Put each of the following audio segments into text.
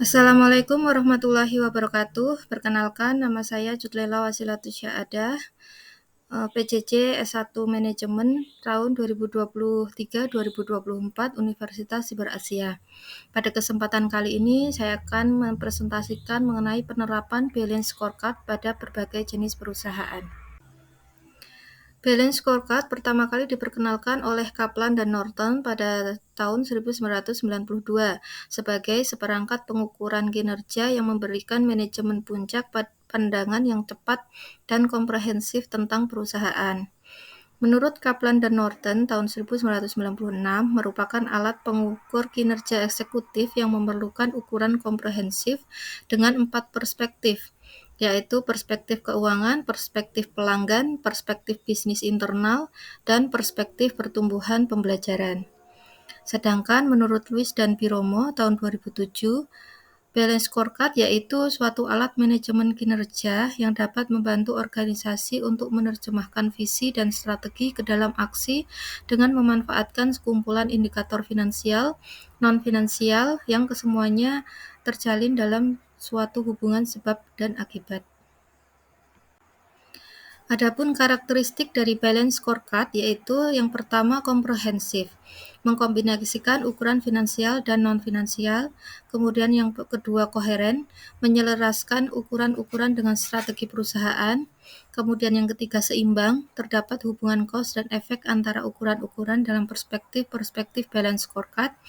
Assalamualaikum warahmatullahi wabarakatuh. Perkenalkan, nama saya Jutlela Wasilatus Syaadah, PJJ S1 Manajemen tahun 2023-2024 Universitas Siber Asia. Pada kesempatan kali ini, saya akan mempresentasikan mengenai penerapan Balance Scorecard pada berbagai jenis perusahaan. Balance Scorecard pertama kali diperkenalkan oleh Kaplan dan Norton pada tahun 1992 sebagai seperangkat pengukuran kinerja yang memberikan manajemen puncak pandangan yang cepat dan komprehensif tentang perusahaan. Menurut Kaplan dan Norton, tahun 1996 merupakan alat pengukur kinerja eksekutif yang memerlukan ukuran komprehensif dengan 4 perspektif, yaitu perspektif keuangan, perspektif pelanggan, perspektif bisnis internal, dan perspektif pertumbuhan pembelajaran. Sedangkan menurut Lewis dan Biromo tahun 2007, Balance Scorecard yaitu suatu alat manajemen kinerja yang dapat membantu organisasi untuk menerjemahkan visi dan strategi ke dalam aksi dengan memanfaatkan sekumpulan indikator finansial, non-finansial yang kesemuanya terjalin dalam suatu hubungan sebab dan akibat. Adapun karakteristik dari Balance Scorecard yaitu yang pertama komprehensif, mengkombinasikan ukuran finansial dan non-finansial, kemudian yang kedua koheren, menyelaraskan ukuran-ukuran dengan strategi perusahaan, kemudian yang ketiga seimbang, terdapat hubungan cause dan efek antara ukuran-ukuran dalam perspektif Balance Scorecard,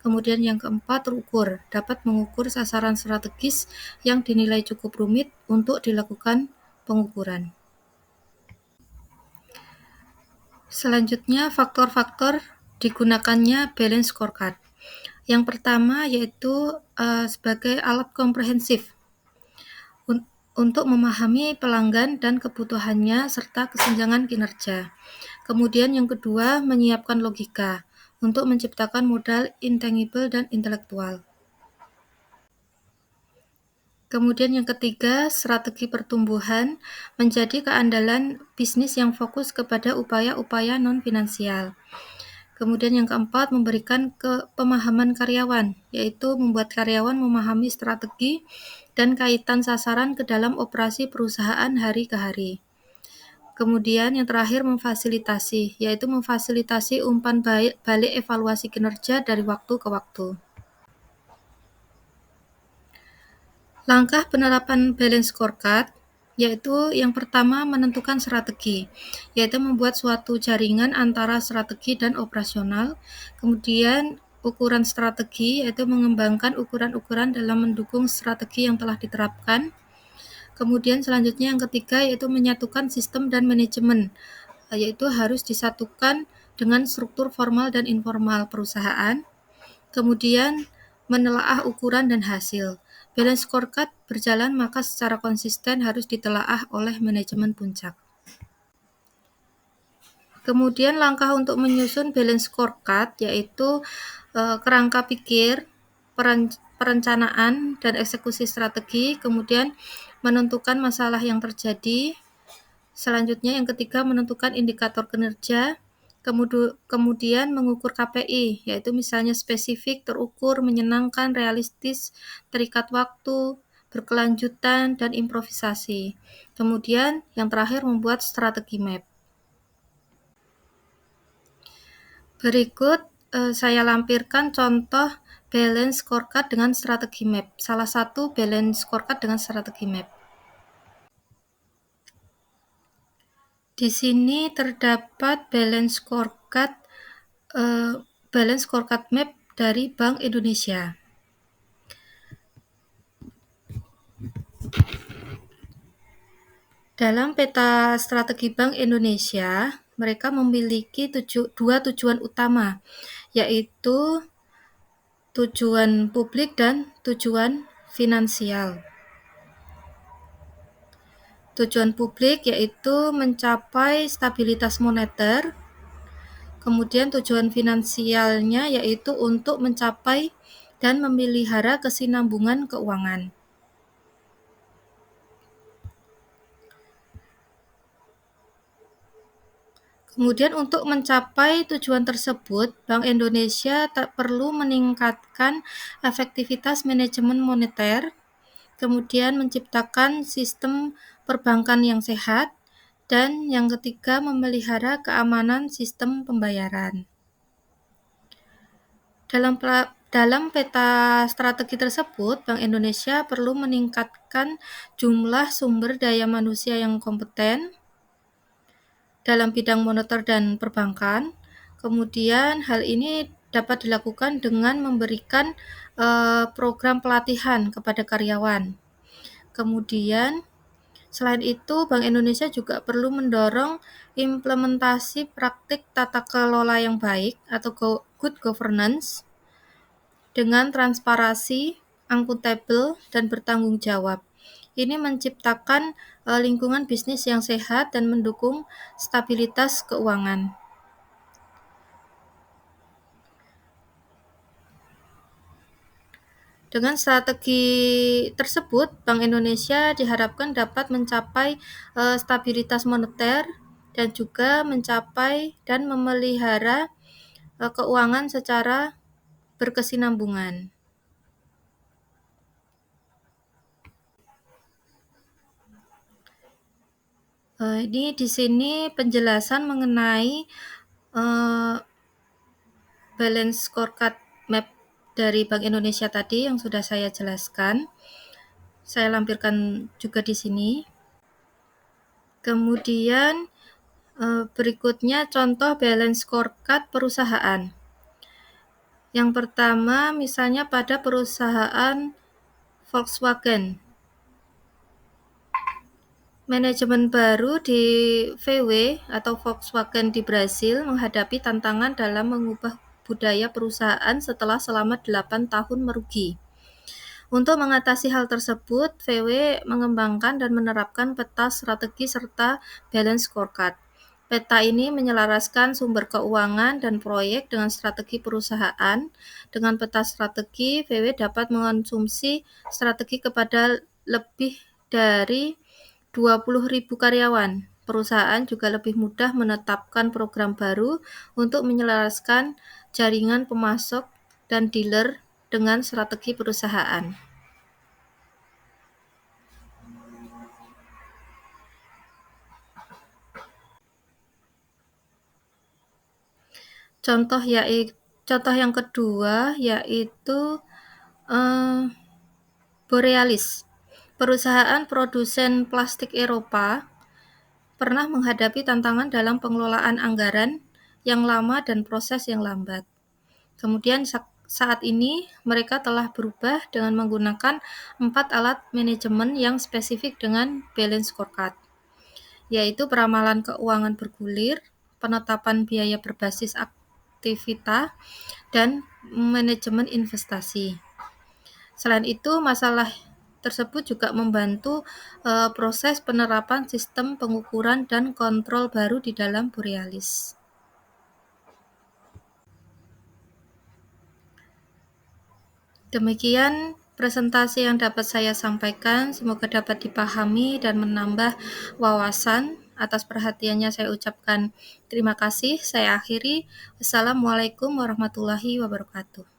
kemudian yang keempat terukur, dapat mengukur sasaran strategis yang dinilai cukup rumit untuk dilakukan pengukuran. Selanjutnya, faktor-faktor digunakannya Balance Scorecard. Yang pertama yaitu sebagai alat komprehensif untuk memahami pelanggan dan kebutuhannya serta kesenjangan kinerja. Kemudian yang kedua, menyiapkan logika untuk menciptakan modal intangible dan intelektual. Kemudian yang ketiga, strategi pertumbuhan menjadi keandalan bisnis yang fokus kepada upaya-upaya non-finansial. Kemudian yang keempat, memberikan pemahaman karyawan, yaitu membuat karyawan memahami strategi dan kaitan sasaran ke dalam operasi perusahaan hari ke hari. Kemudian yang terakhir, memfasilitasi, yaitu memfasilitasi umpan balik evaluasi kinerja dari waktu ke waktu. Langkah penerapan Balance Scorecard yaitu yang pertama menentukan strategi, yaitu membuat suatu jaringan antara strategi dan operasional. Kemudian ukuran strategi yaitu mengembangkan ukuran-ukuran dalam mendukung strategi yang telah diterapkan. Kemudian selanjutnya yang ketiga yaitu menyatukan sistem dan manajemen, yaitu harus disatukan dengan struktur formal dan informal perusahaan. Kemudian menelaah ukuran dan hasil. Balance Scorecard berjalan maka secara konsisten harus ditelaah oleh manajemen puncak. Kemudian langkah untuk menyusun Balance Scorecard yaitu kerangka pikir, perencanaan dan eksekusi strategi, kemudian menentukan masalah yang terjadi. Selanjutnya yang ketiga menentukan indikator kinerja. Kemudian mengukur KPI, yaitu misalnya spesifik, terukur, menyenangkan, realistis, terikat waktu, berkelanjutan, dan improvisasi. Kemudian yang terakhir membuat strategi map. Berikut saya lampirkan contoh Balance Scorecard dengan strategi map. Salah satu Balance Scorecard dengan strategi map. Di sini terdapat Balance Scorecard Map dari Bank Indonesia. Dalam peta strategi Bank Indonesia, mereka memiliki dua tujuan utama, yaitu tujuan publik dan tujuan finansial. Tujuan publik yaitu mencapai stabilitas moneter, kemudian tujuan finansialnya yaitu untuk mencapai dan memelihara kesinambungan keuangan. Kemudian untuk mencapai tujuan tersebut, Bank Indonesia perlu meningkatkan efektivitas manajemen moneter, kemudian menciptakan sistem perbankan yang sehat, dan yang ketiga memelihara keamanan sistem pembayaran. Dalam peta strategi tersebut, Bank Indonesia perlu meningkatkan jumlah sumber daya manusia yang kompeten dalam bidang moneter dan perbankan. Kemudian hal ini dapat dilakukan dengan memberikan program pelatihan kepada karyawan. Kemudian selain itu, Bank Indonesia juga perlu mendorong implementasi praktik tata kelola yang baik atau good governance dengan transparansi, akuntabel, dan bertanggung jawab. Ini menciptakan lingkungan bisnis yang sehat dan mendukung stabilitas keuangan. Dengan strategi tersebut, Bank Indonesia diharapkan dapat mencapai stabilitas moneter dan juga mencapai dan memelihara keuangan secara berkesinambungan. Ini di sini penjelasan mengenai balance scorecard map dari Bank Indonesia tadi yang sudah saya jelaskan. Saya lampirkan juga di sini. Kemudian berikutnya contoh balance scorecard perusahaan. Yang pertama misalnya pada perusahaan Volkswagen. Manajemen baru di VW atau Volkswagen di Brasil menghadapi tantangan dalam mengubah budaya perusahaan setelah selama 8 tahun merugi. Untuk mengatasi hal tersebut, VW mengembangkan dan menerapkan peta strategi serta balance scorecard. Peta ini menyelaraskan sumber keuangan dan proyek dengan strategi perusahaan. Dengan peta strategi, VW dapat mengonsumsi strategi kepada lebih dari 20.000 karyawan. Perusahaan juga lebih mudah menetapkan program baru untuk menyelaraskan jaringan pemasok dan dealer dengan strategi perusahaan. Contoh yang kedua yaitu Borealis. Perusahaan produsen plastik Eropa pernah menghadapi tantangan dalam pengelolaan anggaran yang lama dan proses yang lambat. Kemudian saat ini mereka telah berubah dengan menggunakan 4 alat manajemen yang spesifik dengan balance scorecard, yaitu peramalan keuangan bergulir, penetapan biaya berbasis aktivitas, dan manajemen investasi. Selain itu, masalah tersebut juga membantu proses penerapan sistem pengukuran dan kontrol baru di dalam Borealis. Demikian presentasi yang dapat saya sampaikan, semoga dapat dipahami dan menambah wawasan. Atas perhatiannya saya ucapkan terima kasih. Saya akhiri. Wassalamualaikum warahmatullahi wabarakatuh.